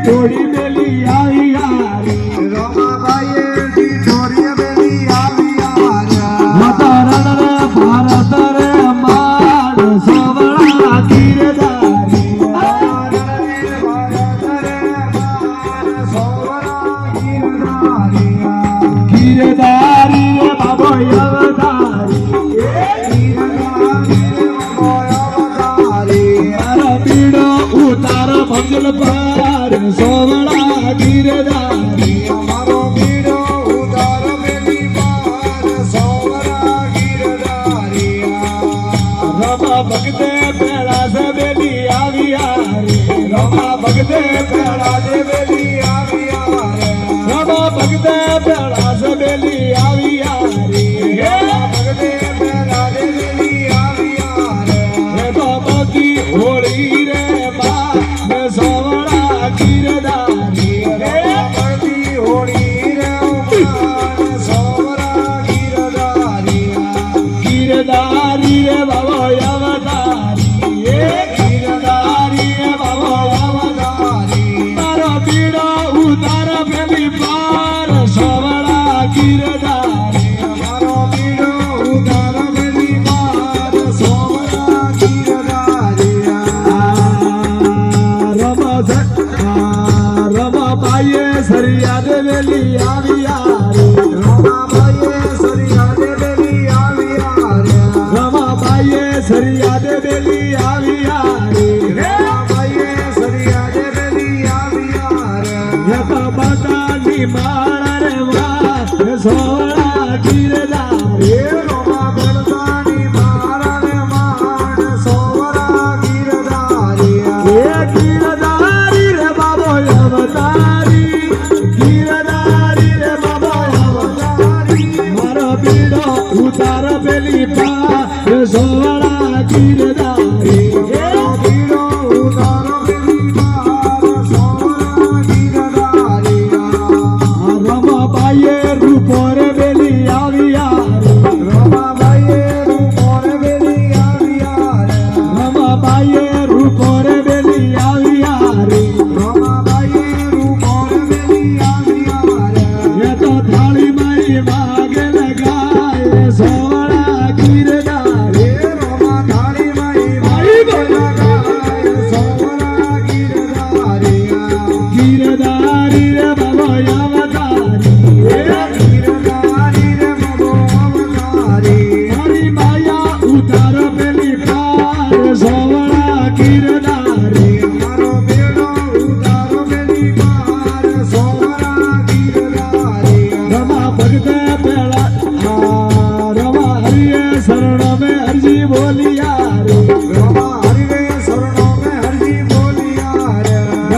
ઢીઠોડી મેલી આવી યારી રમાબાઈએ ઢીઠોડી મેલી આવી યારી માતા રણ રે ભારત રે માડ સવળા ગીરધારી ગીરધારી રે બાબો અવધારી મારા પીડો ઉતાર મંજલ પર સોવળા ગીરધારી અમારો પીડો ઉતાર મેલી પાર સોવરા ગીરધારી રમા ભગતે પેલા સબેલી આવી હારી રમા ભગતે પેલા વેલી આવી યાર રમા ભગતે પેલા સબેલી આવી હારી ભગતે પેલા વેલી આવી યાર હે તો બાકી હોળી રે બા ને સોવળા ગીરધારી રે પડતી હોળી રે ઉમાન સોવરા ગીરધારી ગીરધારી રે બાબો અવતારી એ ગીરધારી રે બાબો અવતારી મારો પીડો ઉતાર પેલી પાર સોવળા ગીરધારી અમારો પીડો ઉતાર મેલી પાર સોવરા ગીરધારી રમા બાઈએ સરિયા દેવેલી આવી યારી રમાબાઈએ સરિયા વેલી આવી યાર રમા બાઈએ સરિયા દેવેલી આવી યારી રમાબાઈએ સરિયા વેલી આવી યાર યત બધાની માર